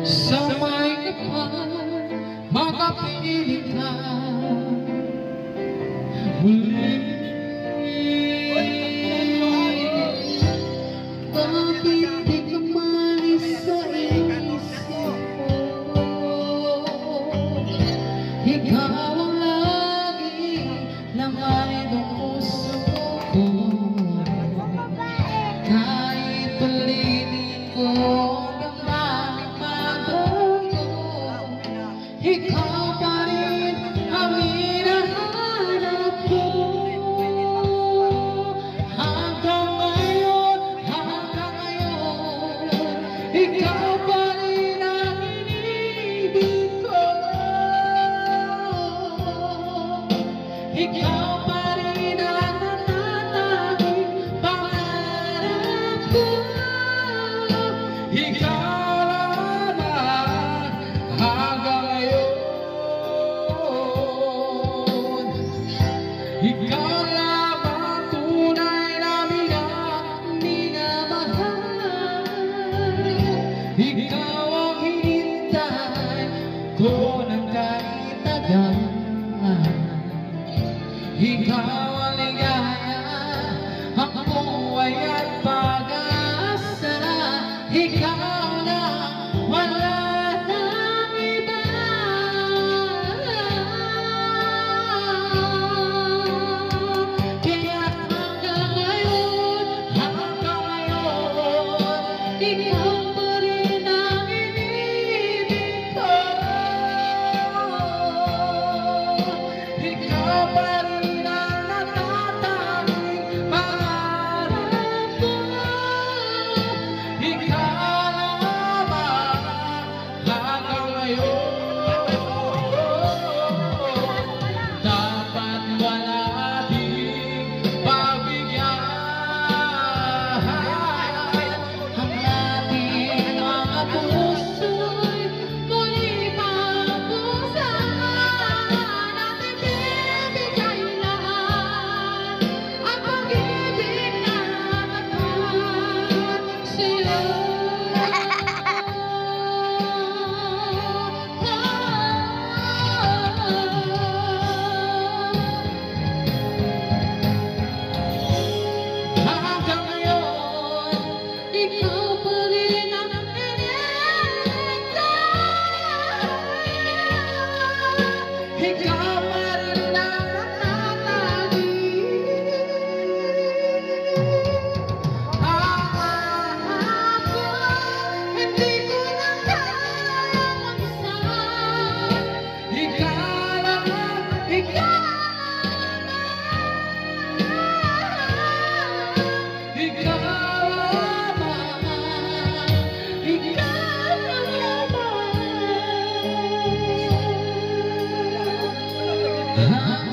Sa may kapal, makapiling ka muli. Bakit di ka malis sa isip ko? Ikaw ang lagi laman ng puso ko. Kahit palitin ko ikaw pa rin ang hinahanap ko. Hanggang ngayon, ikaw pa rin ang inibig ko. Ikaw pa rin ang natatanging pangarap ko. Ikaw ikaw lamang tunay na minamahal. Ikaw ang hinintay ko ng kahit tagal. Ikaw ang ligaya, ang buhay at pag-asa. Ikaw na wala nang iba. Ikaw pa rin ang inibig ko. Ikaw pa rin ang natatanging pangarap ko. Ikaw lamang hanggang ngayon. Dapat wala ding pagbigyan puso'y muli mapusahan at ibibigay lahat ang pag-ibig na tapat sa'yo. Hanggang ngayon, ikaw pa rin ang ikaw pa rin ang natatanging ako. Hindi ko na kaya mag-isa. Ikaw lamang, ikaw lamang, ikaw lamang, ikaw lamang.